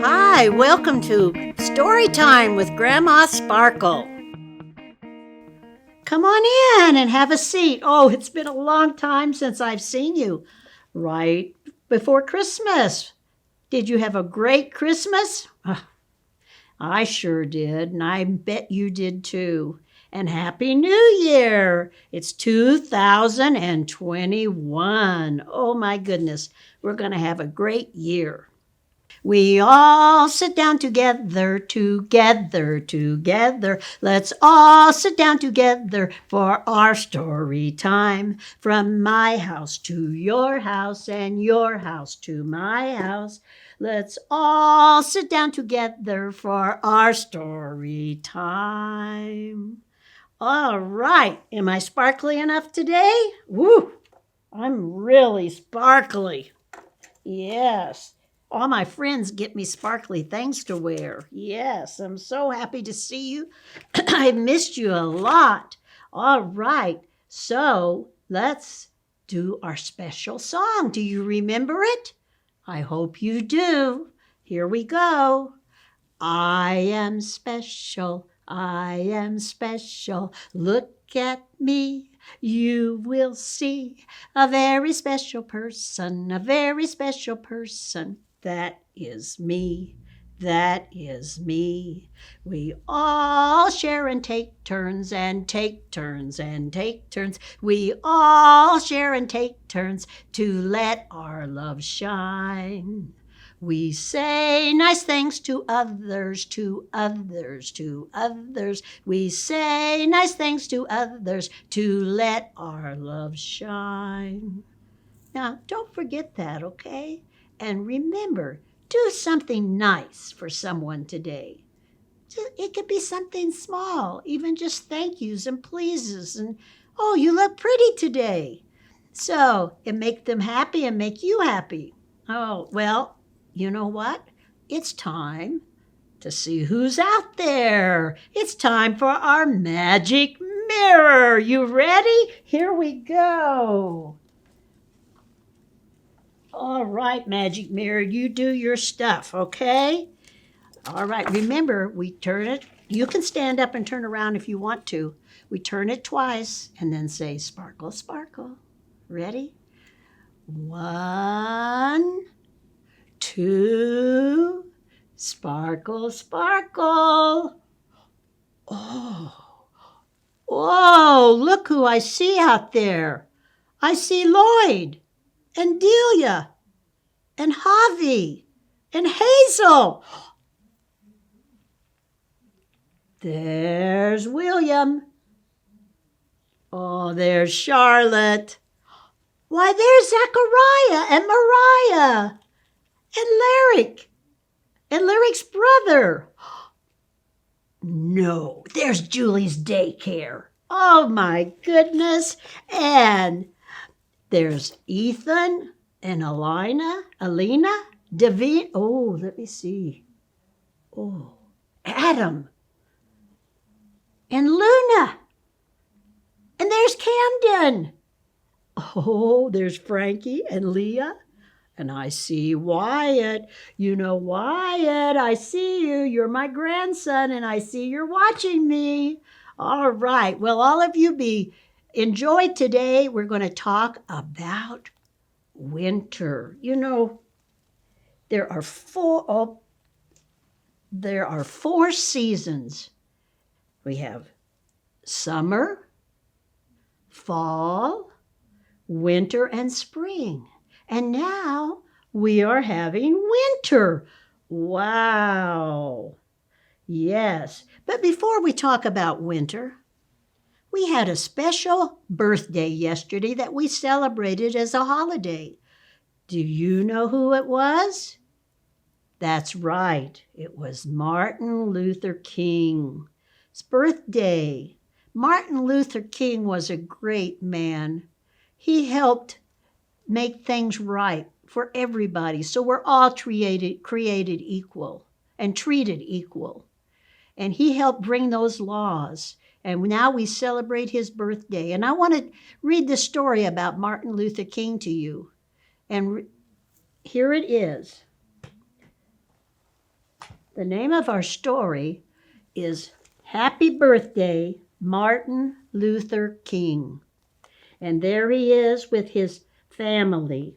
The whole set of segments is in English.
Hi, welcome to Story Time with Grandma Sparkle. Come on in and have a seat. Oh, it's been a long time since I've seen you. Right before Christmas. Did you have a great Christmas? I sure did, and I bet you did too. And Happy New Year! It's 2021. Oh my goodness, we're going to have a great year. We all sit down together. Let's all sit down together for our story time. From my house to your house and your house to my house. Let's all sit down together for our story time. All right. Am I sparkly enough today? Woo! I'm really sparkly. Yes. All my friends get me sparkly things to wear. Yes, I'm so happy to see you. I've missed you a lot. All right, so let's do our special song. Do you remember it? I hope you do. Here we go. I am special. I am special. Look at me. You will see a very special person, a very special person. That is me. That is me. We all share and take turns and take turns and take turns. We all share and take turns to let our love shine. We say nice things to others, to others, to others. We say nice things to others to let our love shine. Now, don't forget that, okay? And remember, do something nice for someone today. It could be something small, even just thank yous and pleases and, oh, you look pretty today. So it make them happy and make you happy. Oh, well, you know what? It's time to see who's out there. It's time for our magic mirror. You ready? Here we go. All right, magic mirror, you do your stuff, okay? All right, remember, we turn it. You can stand up and turn around if you want to. We turn it twice and then say, sparkle, sparkle. Ready? 1, 2, sparkle, sparkle. Oh, look who I see out there. I see Lloyd and Delia and Javi and Hazel. There's William. Oh, there's Charlotte. Why, there's Zachariah and Mariah and Lyric and Lyric's brother. No, there's Julie's daycare. Oh my goodness. And there's Ethan and Alina, Davina. Oh, let me see. Oh, Adam and Luna. And there's Camden. Oh, there's Frankie and Leah. And I see Wyatt. You know, Wyatt, I see you. You're my grandson, and I see you're watching me. All right. Well, all of you enjoy today. We're going to talk about winter. You know, there are four seasons. We have summer, fall, winter, and spring. And now we are having winter. Wow. Yes. But before we talk about winter, we had a special birthday yesterday that we celebrated as a holiday. Do you know who it was? That's right. It was Martin Luther King's birthday. Martin Luther King was a great man. He helped make things right for everybody, so we're all created equal and treated equal. And he helped bring those laws. And now we celebrate his birthday. And I want to read the story about Martin Luther King to you. And here it is. The name of our story is Happy Birthday, Martin Luther King. And there he is with his family.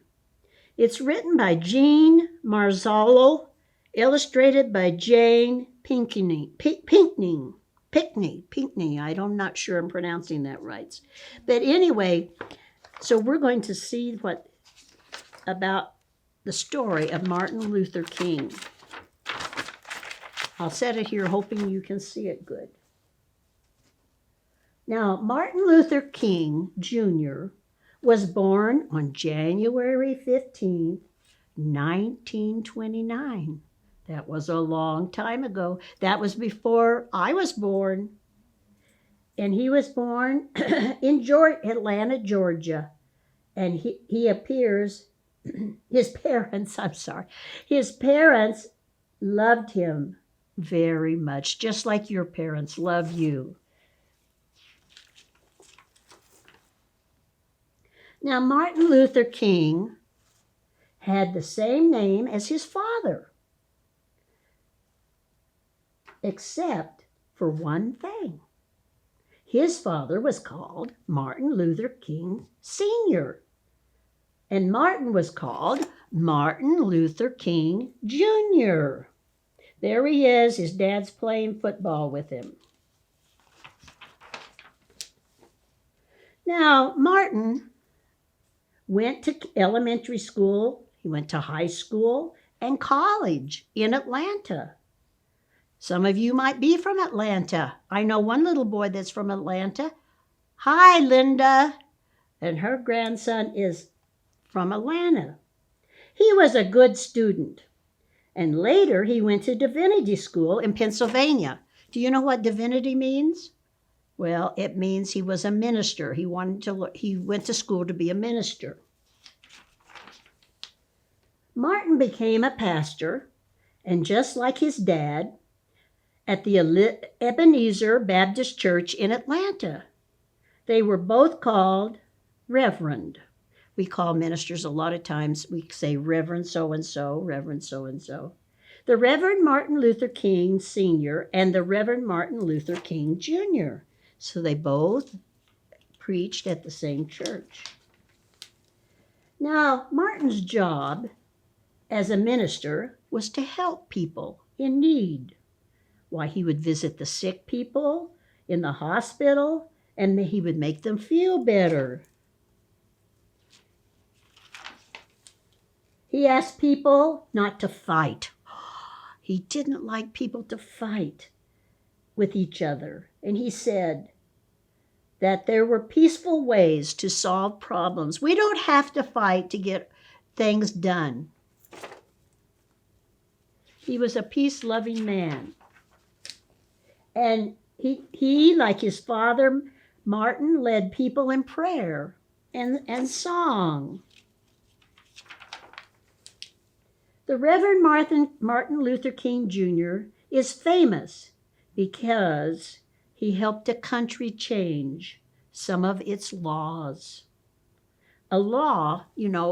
It's written by Jean Marzullo, illustrated by Jane Pinkney. I'm not sure I'm pronouncing that right. But anyway, so we're going to see about the story of Martin Luther King. I'll set it here hoping you can see it good. Now, Martin Luther King Jr. was born on January 15th, 1929. That was a long time ago. That was before I was born. And he was born in Atlanta, Georgia. And he appears, his parents loved him very much, just like your parents love you. Now, Martin Luther King had the same name as his father, except for one thing. His father was called Martin Luther King Sr., and Martin was called Martin Luther King Jr. There he is. His dad's playing football with him. Now, Martin went to elementary school, he went to high school and college in Atlanta. Some of you might be from Atlanta. I know one little boy that's from Atlanta. Hi, Linda. And her grandson is from Atlanta. He was a good student. And later he went to divinity school in Pennsylvania. Do you know what divinity means? Well, it means he was a minister. He went to school to be a minister. Martin became a pastor, and just like his dad, at the Ebenezer Baptist Church in Atlanta. They were both called Reverend. We call ministers a lot of times, we say Reverend so-and-so, Reverend so-and-so. The Reverend Martin Luther King Sr. and the Reverend Martin Luther King Jr. So they both preached at the same church. Now, Martin's job as a minister was to help people in need. Why, he would visit the sick people in the hospital, and he would make them feel better. He asked people not to fight. He didn't like people to fight with each other. And he said that there were peaceful ways to solve problems. We don't have to fight to get things done. He was a peace-loving man. And he, like his father, Martin, led people in prayer and song. The Reverend Martin Luther King Jr. is famous because he helped a country change some of its laws. A law,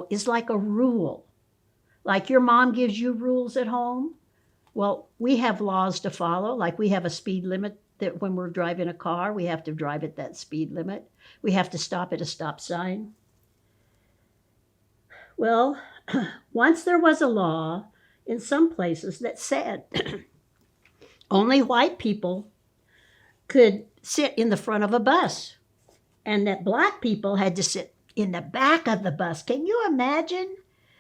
is like a rule. Like your mom gives you rules at home. Well, we have laws to follow, like we have a speed limit that when we're driving a car, we have to drive at that speed limit. We have to stop at a stop sign. Well, once there was a law in some places that said only white people could sit in the front of a bus and that black people had to sit in the back of the bus. Can you imagine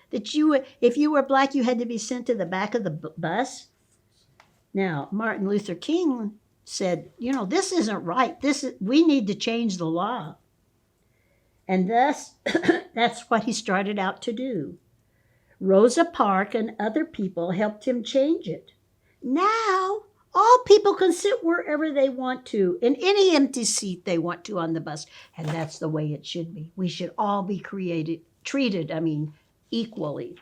that if you were black, you had to be sent to the back of the bus? Now, Martin Luther King said, this isn't right. We need to change the law. And thus, that's what he started out to do. Rosa Parks and other people helped him change it. Now, all people can sit wherever they want to, in any empty seat they want to on the bus. And that's the way it should be. We should all be treated equally.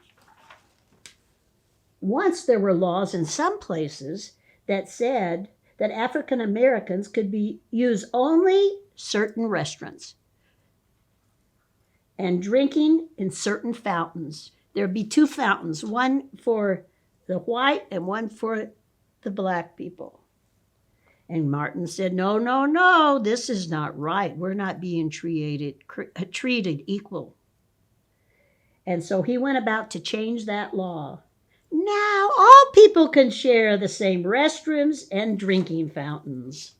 Once there were laws in some places that said that African Americans could use only certain restaurants and drinking in certain fountains. there'd be two fountains, one for the white and one for the black people. And Martin said, no, no, no, this is not right. We're not being treated equal. And so he went about to change that law. Now all people can share the same restrooms and drinking fountains.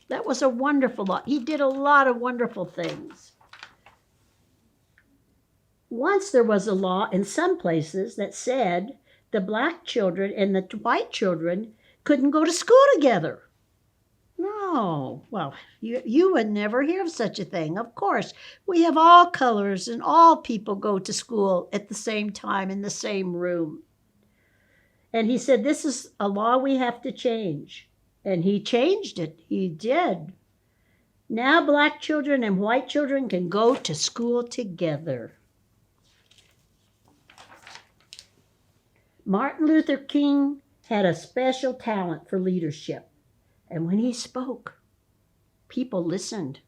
That was a wonderful law. He did a lot of wonderful things. Once there was a law in some places that said the black children and the white children couldn't go to school together. No, well, you would never hear of such a thing. Of course, we have all colors and all people go to school at the same time in the same room. And he said, this is a law we have to change. And he changed it. He did. Now black children and white children can go to school together. Martin Luther King had a special talent for leadership. And when he spoke, people listened.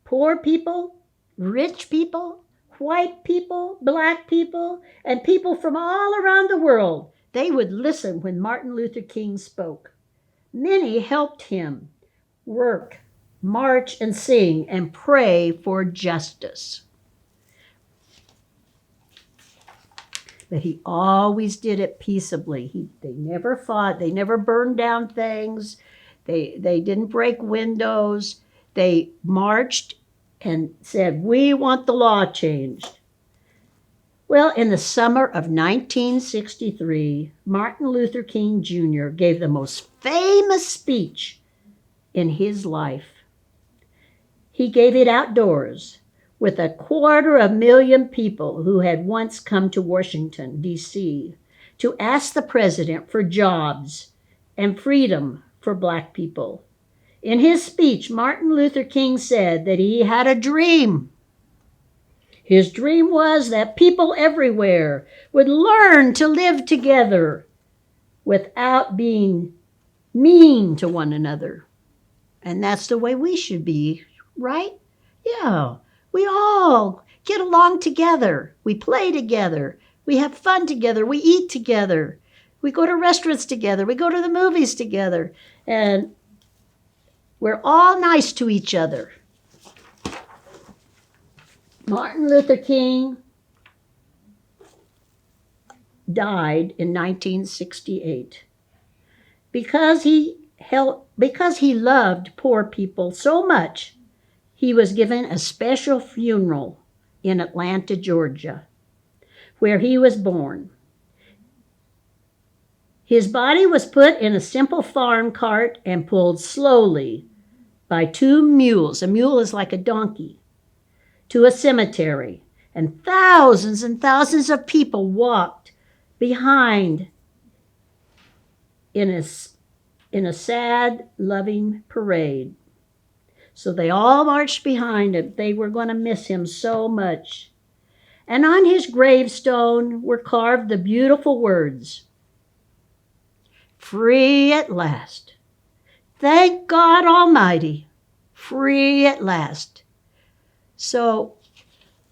Poor people, rich people, white people, black people, and people from all around the world, they would listen when Martin Luther King spoke. Many helped him work, march, and sing, and pray for justice. But he always did it peaceably. They never fought. They never burned down things. They didn't break windows. They marched and said, we want the law changed. Well, in the summer of 1963, Martin Luther King Jr. gave the most famous speech in his life. He gave it outdoors, with 250,000 people who had once come to Washington, D.C., to ask the president for jobs and freedom for black people. In his speech, Martin Luther King said that he had a dream. His dream was that people everywhere would learn to live together without being mean to one another. And that's the way we should be, right? Yeah. We all get along together. We play together. We have fun together. We eat together. We go to restaurants together. We go to the movies together. And we're all nice to each other. Martin Luther King died in 1968 because he loved poor people so much. He was given a special funeral in Atlanta, Georgia, where he was born. His body was put in a simple farm cart and pulled slowly by 2 mules. A mule is like a donkey, to a cemetery. And thousands of people walked behind in a sad, loving parade. So they all marched behind him. They were going to miss him so much. And on his gravestone were carved the beautiful words, "Free at last. Thank God Almighty. Free at last." So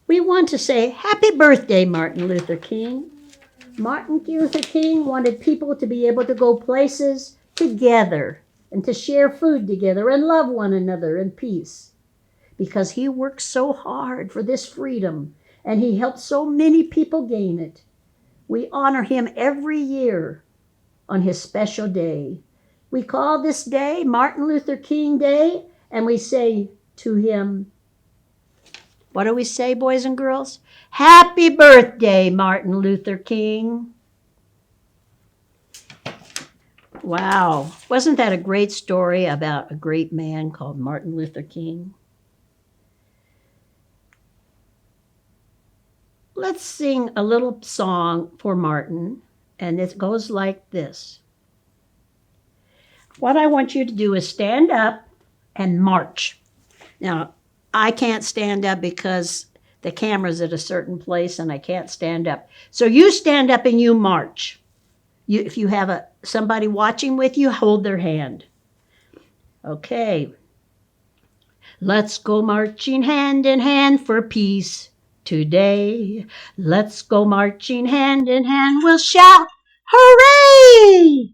we want to say, happy birthday, Martin Luther King. Martin Luther King wanted people to be able to go places together and to share food together and love one another in peace, because he worked so hard for this freedom and he helped so many people gain it. We honor him every year on his special day. We call this day Martin Luther King Day, and we say to him, what do we say, boys and girls? Happy birthday, Martin Luther King. Wow, wasn't that a great story about a great man called Martin Luther King? Let's sing a little song for Martin, and it goes like this. What I want you to do is stand up and march. Now, I can't stand up because the camera's at a certain place and I can't stand up. So you stand up and you march. If you have somebody watching with you, hold their hand. Okay. Let's go marching hand in hand for peace. today. Let's go marching hand in hand. We'll shout, hooray!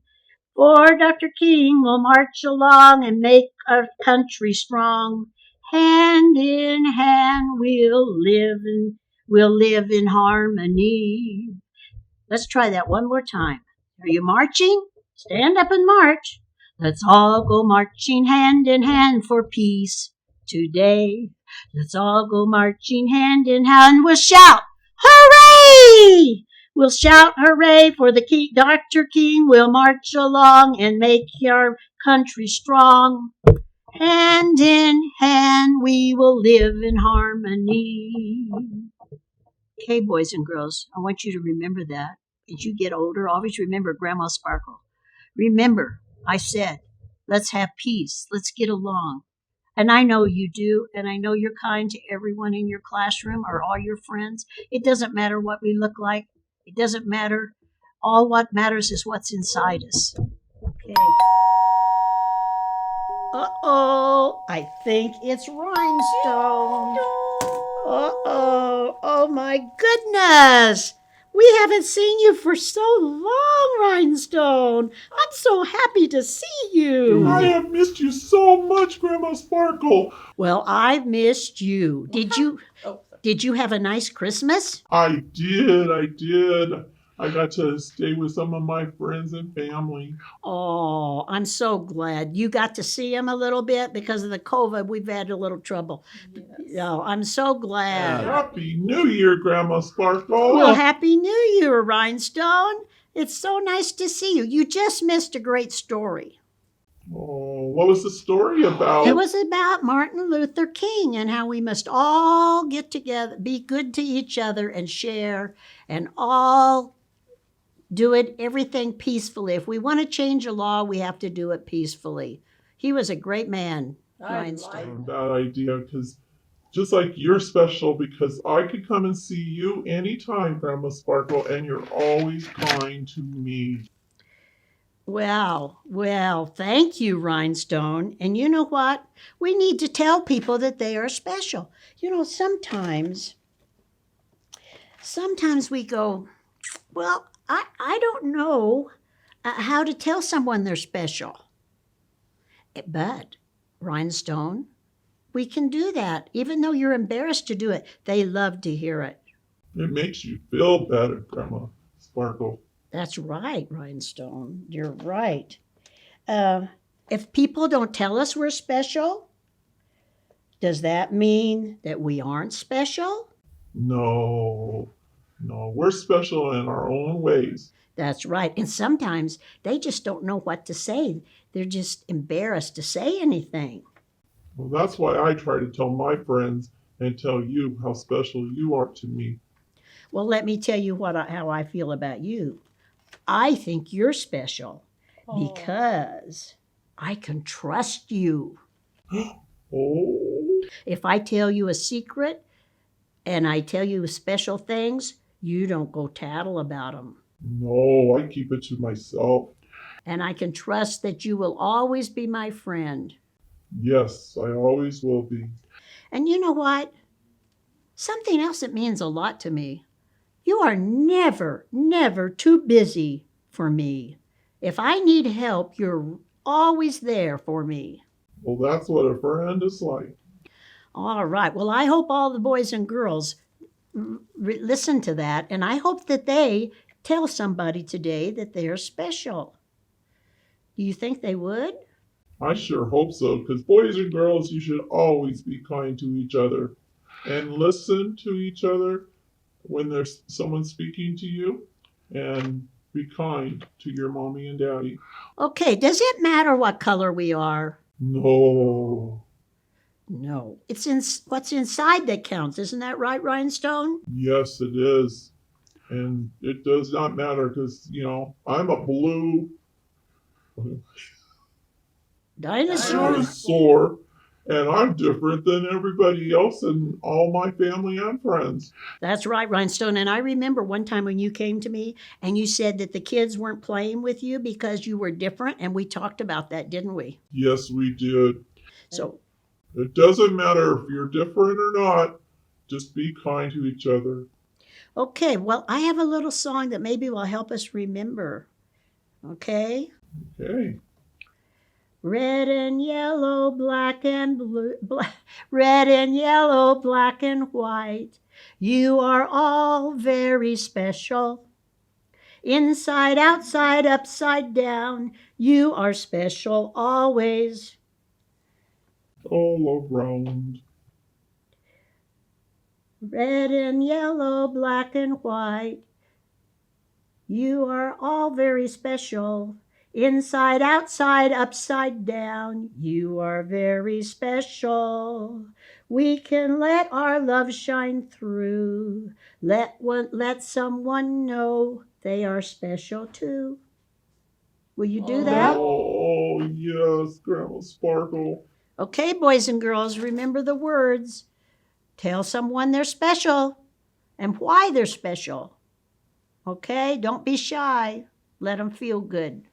For Dr. King will march along and make our country strong. Hand in hand we'll live in harmony. Let's try that one more time. Are you marching? Stand up and march. Let's all go marching hand in hand for peace today. Let's all go marching hand in hand. We'll shout, hooray! We'll shout hooray for the King, Dr. King. We'll march along and make our country strong. Hand in hand we will live in harmony. Okay, boys and girls, I want you to remember that. As you get older, always remember Grandma Sparkle. Remember, I said, let's have peace. Let's get along. And I know you do, and I know you're kind to everyone in your classroom or all your friends. It doesn't matter what we look like. It doesn't matter. All what matters is what's inside us. Okay. Uh-oh, I think it's Rhinestone. Uh-oh, oh my goodness. We haven't seen you for so long, Rhinestone. I'm so happy to see you. I have missed you so much, Grandma Sparkle. Well, I've missed you. Did you have a nice Christmas? I did. I got to stay with some of my friends and family. Oh, I'm so glad. You got to see him a little bit because of the COVID. We've had a little trouble. Yes. Oh, I'm so glad. Happy New Year, Grandma Sparkle. Well, Happy New Year, Rhinestone. It's so nice to see you. You just missed a great story. Oh, what was the story about? It was about Martin Luther King and how we must all get together, be good to each other and share and all do everything peacefully. If we want to change a law, we have to do it peacefully. He was a great man, Rhinestone. That idea, because just like you're special because I could come and see you anytime, Grandma Sparkle, and you're always kind to me. Well, thank you, Rhinestone. And you know what? We need to tell people that they are special. You know, sometimes we go, well, I don't know how to tell someone they're special. But, Rhinestone, we can do that. Even though you're embarrassed to do it, they love to hear it. It makes you feel better, Grandma Sparkle. That's right, Rhinestone. You're right. If people don't tell us we're special, does that mean that we aren't special? No, we're special in our own ways. That's right. And sometimes they just don't know what to say. They're just embarrassed to say anything. Well, that's why I try to tell my friends and tell you how special you are to me. Well, let me tell you how I feel about you. I think you're special because I can trust you. Oh. If I tell you a secret and I tell you special things, you don't go tattle about them. No, I keep it to myself. And I can trust that you will always be my friend. Yes, I always will be. And you know what? Something else that means a lot to me. You are never too busy for me. If I need help, you're always there for me. Well, that's what a friend is like. All right. Well, I hope all the boys and girls listen to that, and I hope that they tell somebody today that they're special. Do you think they would? I sure hope so, because boys and girls, you should always be kind to each other and listen to each other when there's someone speaking to you, and be kind to your mommy and daddy. Okay, does it matter what color we are? No. It's what's inside that counts. Isn't that right, Rhinestone? Yes, it is. And it does not matter because, I'm a blue dinosaur, and I'm different than everybody else and all my family and friends. That's right, Rhinestone. And I remember one time when you came to me and you said that the kids weren't playing with you because you were different, and we talked about that, didn't we? Yes, we did. So it doesn't matter if you're different or not. just be kind to each other. Okay, well, I have a little song that maybe will help us remember. Okay? Okay. Red and yellow, black and blue, red and yellow, black and white. You are all very special. Inside, outside, upside down. You are special always. All around. Red and yellow, black and white. You are all very special. Inside, outside, upside down. You are very special. We can let our love shine through. Let someone know they are special too. Will you do that? Oh, yes, Grandma Sparkle. Okay, boys and girls, remember the words. Tell someone they're special and why they're special. Okay, don't be shy. Let them feel good.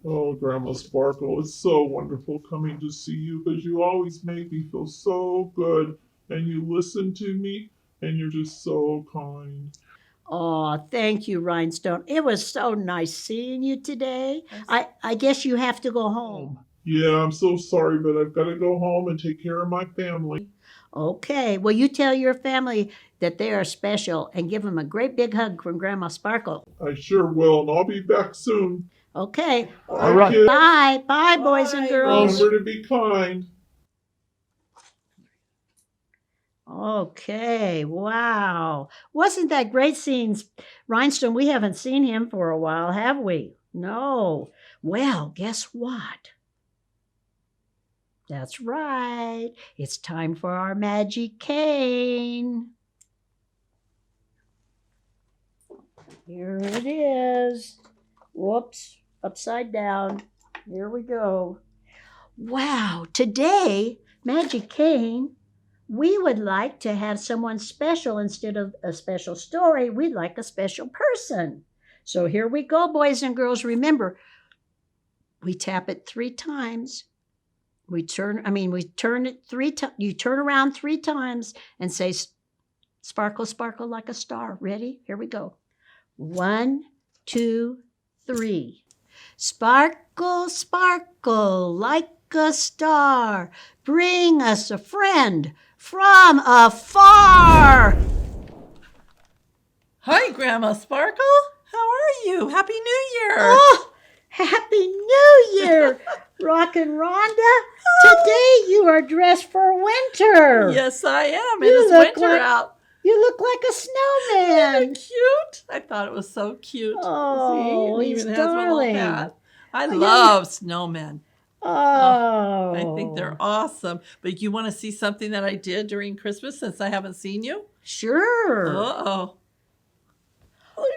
Oh, Grandma Sparkle, it's so wonderful coming to see you because you always make me feel so good and you listen to me and you're just so kind. Oh, thank you, Rhinestone. It was so nice seeing you today. I guess you have to go home. Yeah, I'm so sorry, but I've got to go home and take care of my family. Okay, well, you tell your family that they are special and give them a great big hug from Grandma Sparkle. I sure will, and I'll be back soon. Okay. All right, kids. Bye. Bye, boys and girls. Remember to be kind. Okay, wow. Wasn't that great seeing Rhinestone? We haven't seen him for a while, have we? No. Well, guess what? That's right. It's time for our magic cane. Here it is. Whoops, upside down. Here we go. Wow, today, Magic Cane, we would like to have someone special instead of a special story. We'd like a special person. So here we go, boys and girls. Remember, we tap it 3 times. We turn it 3 times. You turn around 3 times and say, sparkle, sparkle like a star. Ready? Here we go. 1, 2, 3. Sparkle, sparkle like a star. Bring us a friend from afar. Hi, Grandma Sparkle. How are you? Happy New Year. Oh, Happy New Year, Rockin Rhonda. Today you are dressed for winter. Yes, I am. It You is look winter like- out. You look like a snowman. Isn't it cute? I thought it was so cute. Oh, See, it he's even has my darling. little hat. I yeah. love snowmen. Oh. I think they're awesome. But you want to see something that I did during Christmas since I haven't seen you? Sure. Uh-oh.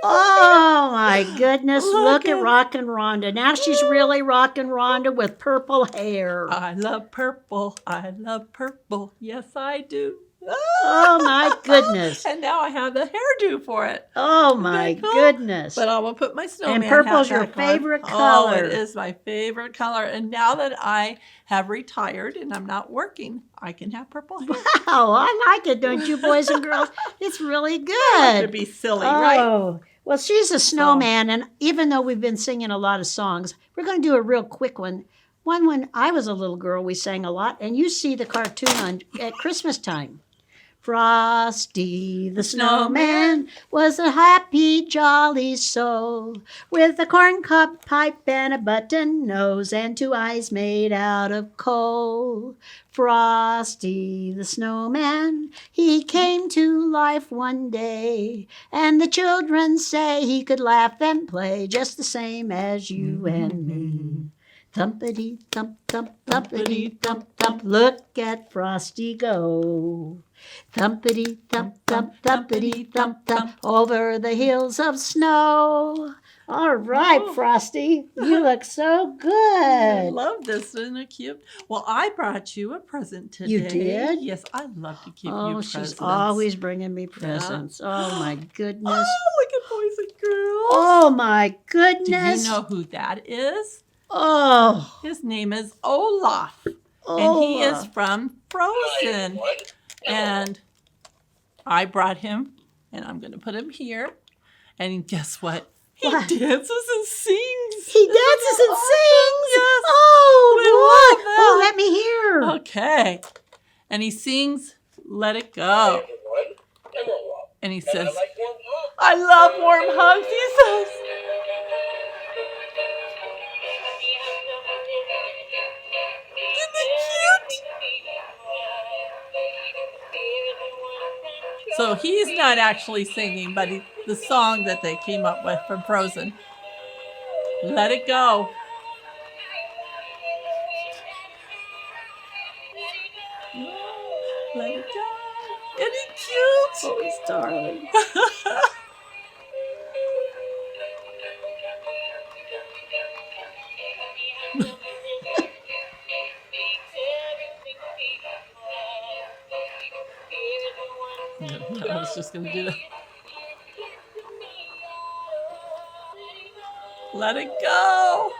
Oh my goodness, look at at- Rockin Rhonda. Now she's really Rockin Rhonda with purple hair. I love purple. I love purple. Yes, I do. Oh my goodness. And now I have the hairdo for it. Oh my Isn't that cool? goodness. But I will put my snowman And purple's hat your back on. favorite Oh, color. it is my favorite color. And now that I have retired and I'm not working, I can have purple hair. Wow, I like it, don't you, boys and girls? It's really To good. be silly, right? Oh, well, she's a snowman, and even though we've been singing a lot of songs, we're going to do a real quick one. One when I was a little girl, we sang a lot, and you see the cartoon at Christmas time. Frosty the Snowman was a happy, jolly soul with a corncob pipe and a button nose and 2 eyes made out of coal. Frosty the Snowman, he came to life one day, and the children say he could laugh and play just the same as you and me. Thumpity thump thump, thumpity thump thump, look at Frosty go. Thumpity thump thump, thumpity thump thump, over the hills of snow. All right, Oh. Frosty, you look so I good. love this. Isn't it cute? Well, I brought you a present today. You did? Yes, I love to give you Oh, presents. she's always bringing me presents. Oh, my goodness. Oh, look at boys and girls. Oh, my Do goodness. you know who that is? Oh, His name is Olaf. And he is Olaf. from Frozen. And I brought him, and I'm going to put him here. And guess what? He What? dances and sings. He dances and sings. Yes. Oh, We boy. love that. Oh, let me hear. Okay. And he sings, Let It Go. Hi, everyone. I'm Olaf. And he And says, I like warm hugs. I love warm hugs. He says, isn't it cute? So he's not actually singing, but the song that they came up with from Frozen. Let it go. Let it go. Isn't he cute? Oh, he's darling. I was just going to do that. Let it go.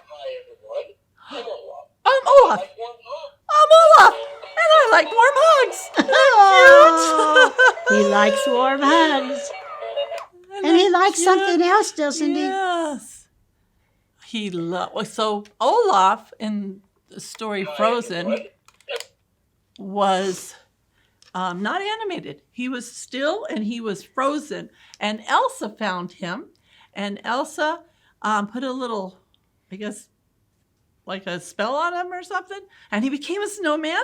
Hi, everyone. I'm Olaf. I'm I Olaf. like warm hugs. I'm Olaf. And I like warm hugs. Oh, he likes warm hugs. And he likes something else, doesn't he? Yes. He so Olaf in the story Hi, Frozen everyone. was not animated. He was still and he was frozen. And Elsa found him. And Elsa put a little, I guess, like a spell on him or something. And he became a snowman.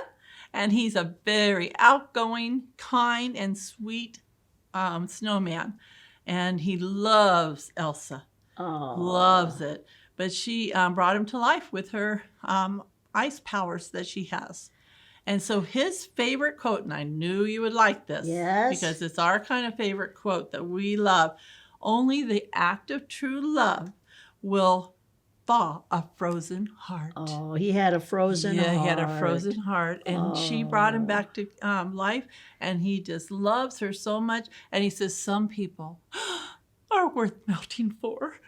And he's a very outgoing, kind, and sweet snowman. And he loves Elsa. Oh. Loves it. But she brought him to life with her ice powers that she has. And so his favorite quote, and I knew you would like this, Yes. because it's our kind of favorite quote that we love. Only the act of true love will thaw a frozen heart. Oh, he had a frozen heart. Yeah, he had a frozen heart. And she brought him Oh. back to life. And he just loves her so much. And he says, some people are worth melting for.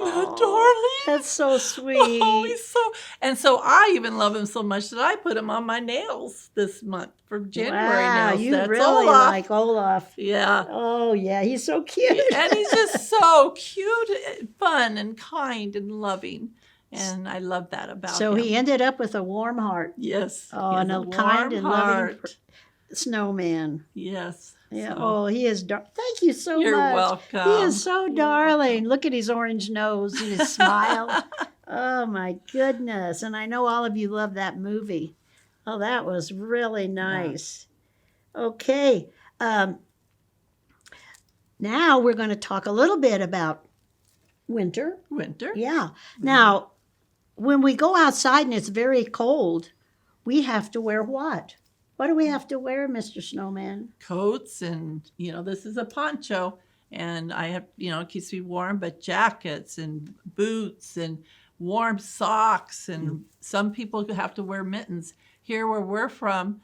Isn't that darling? That's so sweet. Oh, and so I even love him so much that I put him on my nails this month for January wow, nails. you That's really Olaf. like Olaf. Yeah. Oh, yeah, he's so cute. And he's just so cute, and fun, and kind, and loving. And I love that about him. So he ended up with a warm heart. Yes. Oh, he has and a kind warm and loving heart. snowman. Yes. Yeah. So, Oh, he is. Thank you so you're much. welcome. He is so darling. Look at his orange nose and his smile. Oh my goodness! And I know all of you love that movie. Oh, that was really nice. Okay. Now we're going to talk a little bit about winter. Winter. Yeah. Now, when we go outside and it's very cold, we have to wear what? What do we have to wear, Mr. Snowman? Coats and, this is a poncho. And I have, it keeps me warm, but jackets and boots and warm socks. And some people have to wear mittens. Here where we're from,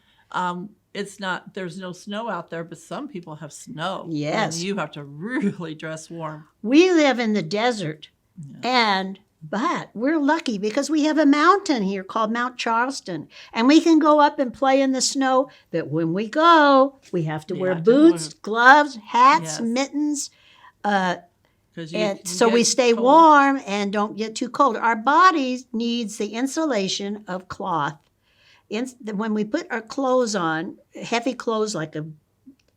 there's no snow out there, but some people have snow. Yes. And you have to really dress warm. We live in the desert, but we're lucky because we have a mountain here called Mount Charleston, and we can go up and play in the snow. But when we go, we have to wear boots, gloves, hats, mittens, 'Cause you and can so we get stay cold. warm and don't get too cold. Our body needs the insulation of cloth. When we put our clothes on, heavy clothes like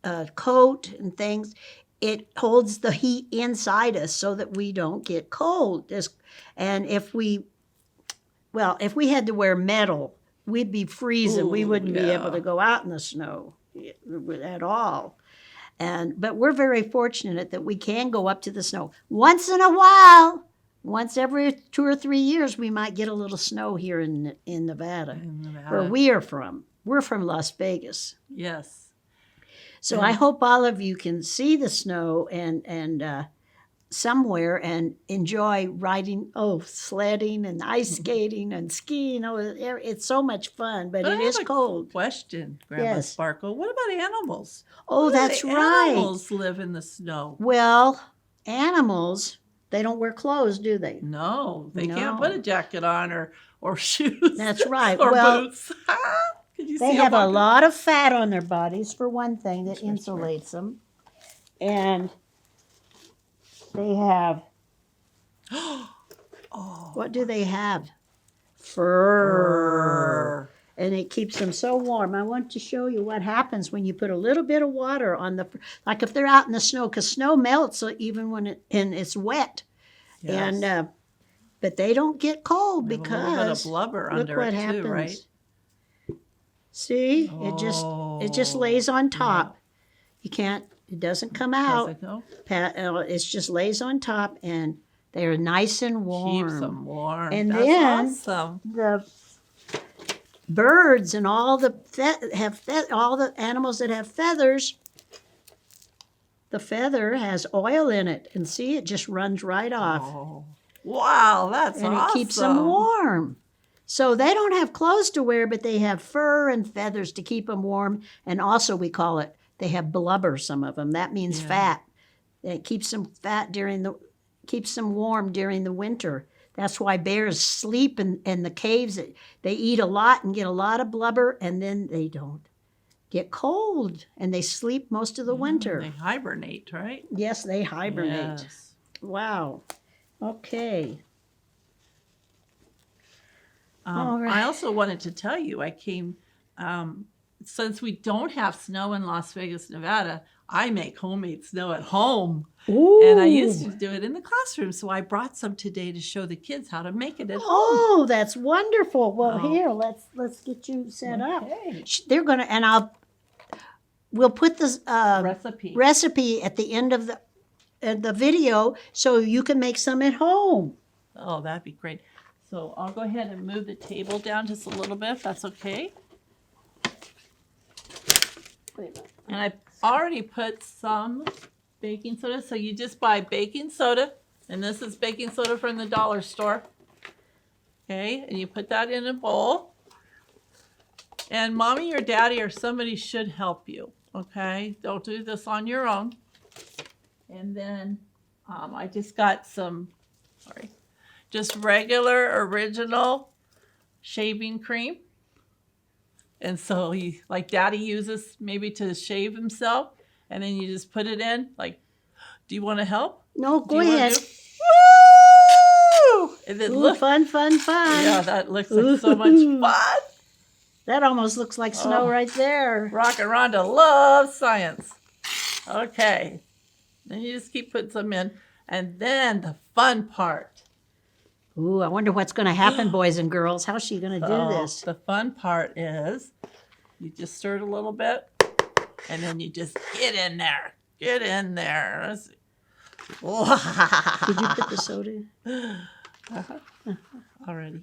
a coat and things, it holds the heat inside us so that we don't get cold. And if we had to wear metal, we'd be freezing. We Ooh, wouldn't be able yeah. to go out in the snow at all. But we're very fortunate that we can go up to the snow once in a while. Once every 2 or 3 years, we might get a little snow here in Nevada, where we are from. We're from Las Vegas. Yes. So I hope all of you can see the snow and somewhere and enjoy riding, sledding and ice skating and skiing. Oh, it's so much fun, but it is cold. Question, Grandma Yes. Sparkle. What about animals? Oh, Where do that's the right. Animals live in the snow. Well, animals, they don't wear clothes, do they? No, they can't No. put a jacket on or shoes. That's right. Or Well, boots. Could you they see have a walking? lot of fat on their bodies, for one thing, that Sure, sure. insulates them. And they have, Oh, what do they have? Fur. And it keeps them so warm. I want to show you what happens when you put a little bit of water on the, like if they're out in the snow, because snow melts even when it's wet. yes. And but they don't get cold They have a little bit of because blubber look under what it happens. too, right? See, it just lays on top. You can't. It doesn't come out. Does it know? It just lays on top, and they're nice and warm. Keeps them warm. And That's then awesome. the birds and all the all the animals that have feathers, the feather has oil in it, and see, it just runs right off, Oh. Wow, that's and awesome. it keeps them warm. So they don't have clothes to wear, but they have fur and feathers to keep them warm. And also, we call it, they have blubber. Some of them, that means Yeah. fat. It keeps them keeps them warm during the winter. That's why bears sleep in the caves. They eat a lot and get a lot of blubber, and then they don't get cold, and they sleep most of the winter. They hibernate, right? Yes, they hibernate. Yes. Wow. Okay. All right. I also wanted to tell you, I came, since we don't have snow in Las Vegas, Nevada, I make homemade snow at home. Ooh. And I used to do it in the classroom. So I brought some today to show the kids how to make it at home. Oh, that's wonderful. Well, Oh. here, let's get you set up. Okay. They're gonna, and we'll put this Recipe. recipe at the end of the video, so you can make some at home. Oh, that'd be great. So I'll go ahead and move the table down just a little bit, if that's okay. And I already put some baking soda. So you just buy baking soda, and this is baking soda from the dollar store. Okay, and you put that in a bowl. And mommy or daddy or somebody should help you. Okay, don't do this on your own. And then I just got some, just regular original shaving cream. And so like daddy uses maybe to shave himself, and then you just put it in. Like, do you want to help? No, Do go you wanna ahead. do- Woo! And then Ooh, look, fun. yeah, that looks like so much Ooh. fun. That almost looks like snow Oh. right there. Rockin Rhonda loves science. Okay, then you just keep putting some in, and then the fun part. Ooh, I wonder what's going to happen, boys and girls. How's she going to do Oh, this? the fun part is you just stir it a little bit, and then you just get in there. Get in there. Let's see. Did you put the soda? Already.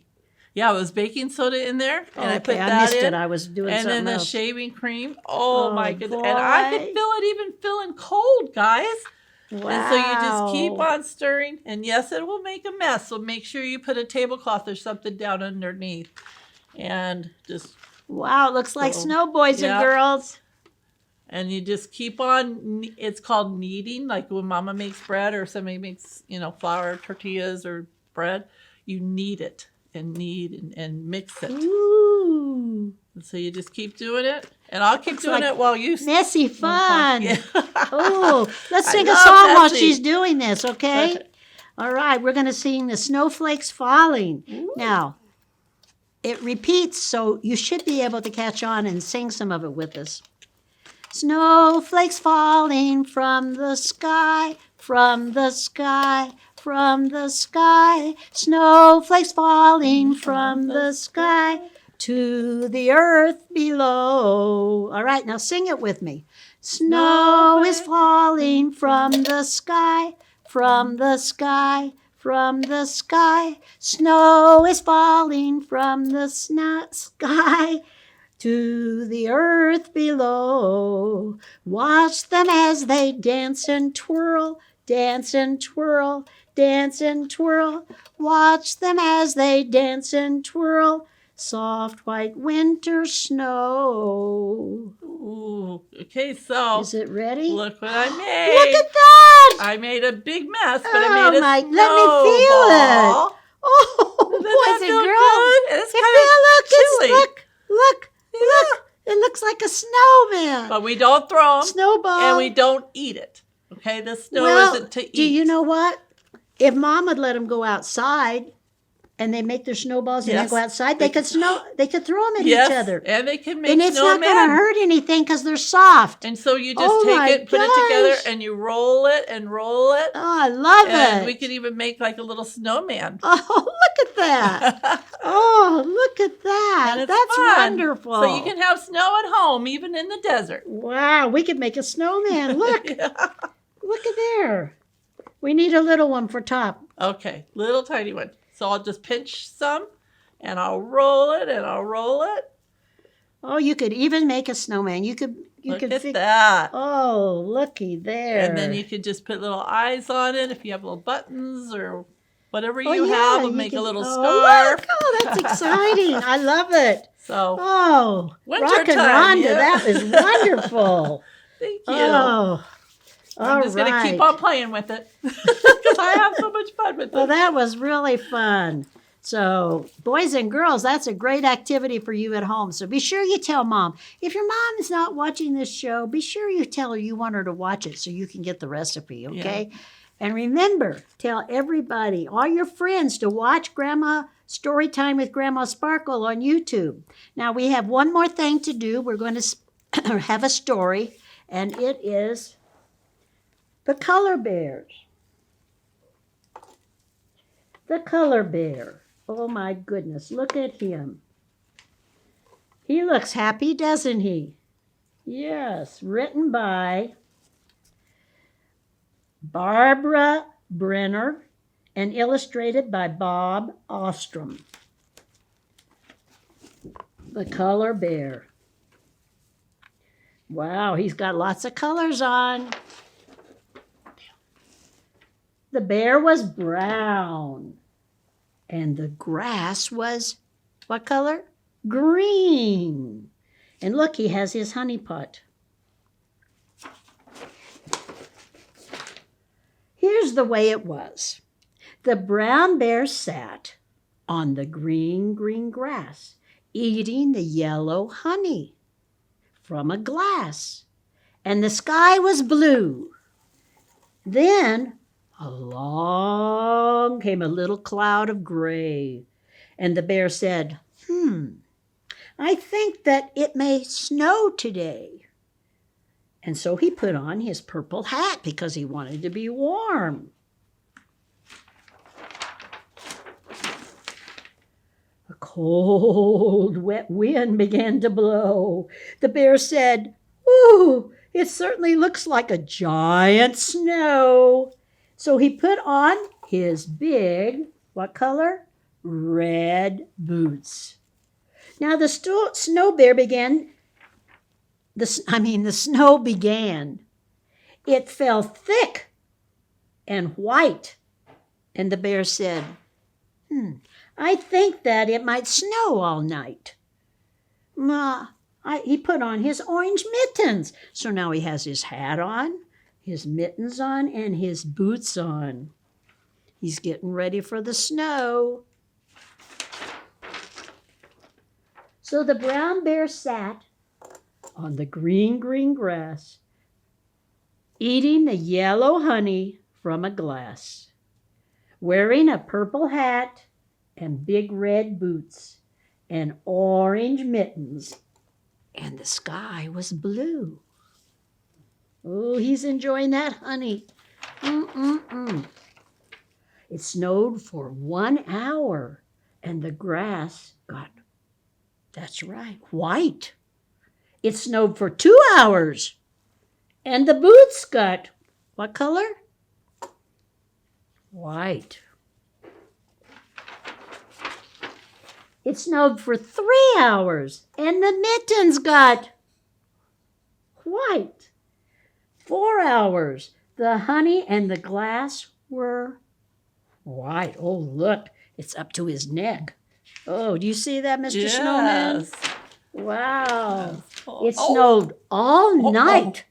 Yeah, it was baking soda in there, and I put Okay, that missed in. it. I was doing And then something the else. shaving cream. Oh, Oh, my goodness. And I boy. could feel it even feeling cold, guys. Wow. And so you just keep on stirring. And yes, it will make a mess. So make sure you put a tablecloth or something down underneath. And just, Wow, it looks like So, snow, boys yeah. and girls. and you just keep on, it's called kneading. Like when mama makes bread or somebody makes, flour tortillas or bread, you knead it and knead and mix it. Ooh, And so you just keep doing it. And I'll keep doing like it while you messy fun. Yeah. Oh, let's I sing a love song while messy. she's doing this, okay? All right, we're going to sing the Snowflakes Falling. Now, it repeats, so you should be able to catch on and sing some of it with us. Snowflakes falling from the sky, from the sky, from the sky. Snowflakes falling from the sky to the earth below. All right, now sing it with me. Snow is falling from the sky, from the sky, from the sky. Snow is falling from the sky to the earth below. Watch them as they dance and twirl, dance and twirl, dance and twirl. Watch them as they dance and twirl. soft white winter snow. Ooh. Okay, so Is it ready? look what I made. Look at that! I made a big mess, but Oh, I made a my- snowball. let me feel it. Oh, Doesn't boys that and feel girls. good? And it's It kind of chilly. look. It looks like a snowman. But we don't throw them, Snowball. and we don't eat it. Okay, the snow Well, isn't to eat. do you know what? If Mom would let them go outside, and they make their snowballs and Yes. then go outside, they could throw them at Yes, each other. and they can make And it's not snowmen. going to hurt anything because they're soft. And so you just Oh my take it, put it together, gosh. and you roll it and roll it. Oh, I love And it. we could even make like a little snowman. Oh, look at that. Oh, look at that. And it's That's fun. wonderful. So you can have snow at home, even in the desert. Wow, we could make a snowman. Look. Yeah. Look at there. We need a little one for top. Okay, little tiny one. So I'll just pinch some, and I'll roll it, and I'll roll it. Oh, you could even make a snowman. You could Look could at fix. that. Oh, looky there. And then you could just put little eyes on it if you have little buttons or whatever Oh, you yeah, have. We'll you make a can- little oh, scarf. Look. Oh, that's exciting. I love it. So Oh, Winter Rockin time, Rhonda, yeah. that was wonderful. thank you. Oh, I'm just going to keep on playing with it because I have so much fun with Well, it. that was really fun. So, boys and girls, that's a great activity for you at home. So be sure you tell Mom. If your mom is not watching this show, be sure you tell her you want her to watch it so you can get the recipe, okay? And remember, tell everybody, all your friends, to watch Grandma Storytime with Grandma Sparkle on YouTube. Now, we have one more thing to do. We're going to have a story, and it is The Color Bears. The Color Bear. Oh my goodness, look at him. He looks happy, doesn't he? Yes, written by Barbara Brenner and illustrated by Bob Ostrom. The Color Bear. Wow, he's got lots of colors on. The bear was brown. And the grass was, what color? Green. And look, he has his honey pot. Here's the way it was. The brown bear sat on the green grass, eating the yellow honey from a glass. And the sky was blue. Then along came a little cloud of gray, and the bear said, I think that it may snow today. And so he put on his purple hat because he wanted to be warm. A cold, wet wind began to blow. The bear said, Ooh, it certainly looks like a giant snow. So he put on his big, what color? Red boots. Now the snow began. The snow began. It fell thick and white. And the bear said, I think that it might snow all night. He put on his orange mittens. So now he has his hat on, his mittens on, and his boots on. He's getting ready for the snow. So the brown bear sat on the green grass, eating the yellow honey from a glass, wearing a purple hat and big red boots and orange mittens, and the sky was blue. Oh, he's enjoying that honey. It snowed for 1 hour, and the grass got, that's right, white. It snowed for 2 hours, and the boots got, what color? White. It snowed for 3 hours, and the mittens got white. 4 hours. The honey and the glass were white. Oh, look, it's up to his neck. Oh, do you see that, Mr. Snowman? Yes. Wow. Oh, It snowed all night.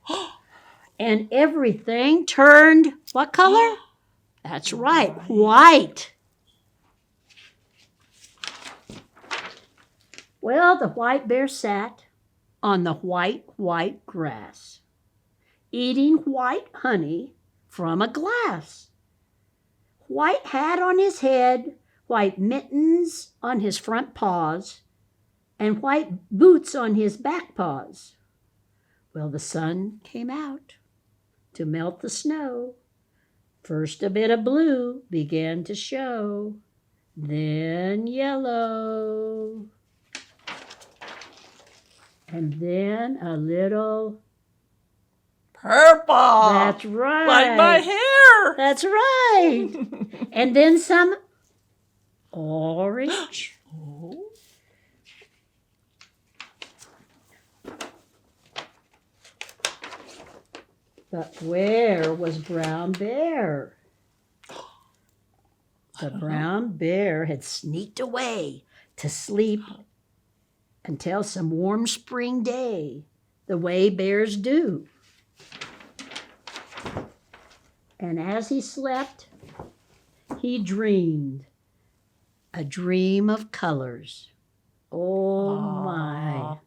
And everything turned what color? That's right, white. Well, the white bear sat on the white, white grass, eating white honey from a glass. White hat on his head, white mittens on his front paws, and white boots on his back paws. Well, the sun came out to melt the snow. First a bit of blue began to show, then yellow, and then a little purple. That's right. Like my hair. That's right. And then some orange. Oh. But where was Brown Bear? The brown bear had sneaked away to sleep until some warm spring day, the way bears do. And as he slept, he dreamed a dream of colors. Oh my.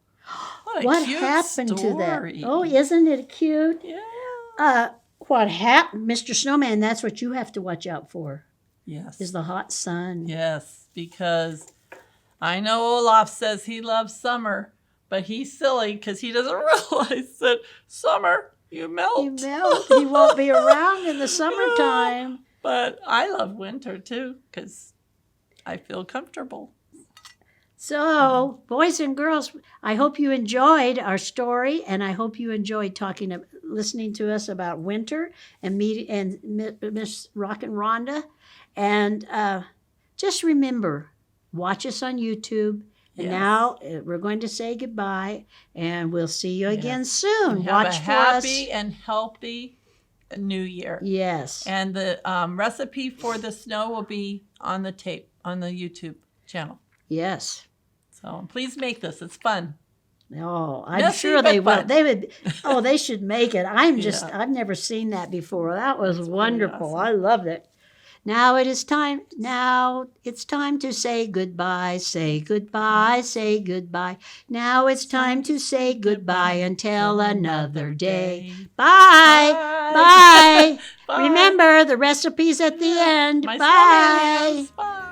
What cute happened to story. that? Oh, isn't it cute? Yeah. What happened, Mr. Snowman, that's what you have to watch out for, Yes. is the hot sun. Yes, because I know Olaf says he loves summer, but he's silly because he doesn't realize that summer, you melt. You melt. He won't be around in the summertime. But I love winter too because I feel comfortable. So, boys and girls, I hope you enjoyed our story, and I hope you enjoyed listening to us about winter and Miss Rockin Rhonda. And just remember, watch us on YouTube. And Yes. now we're going to say goodbye, and we'll see you again soon. Have Watch a for us. happy and healthy New Year. Yes. And the recipe for the snow will be on the tape on the YouTube channel. Yes. So please make this. It's fun. Oh, I'm Messy, sure but they will. fun. They would. Oh, they should make it. Yeah. I've never seen that before. That was That's pretty wonderful. awesome. I loved it. Now it's time to say goodbye. Say goodbye. Say goodbye. Now it's time to say goodbye until another day. Bye. Bye. Bye. Remember the recipe's at the end. My Bye. snowman. Bye.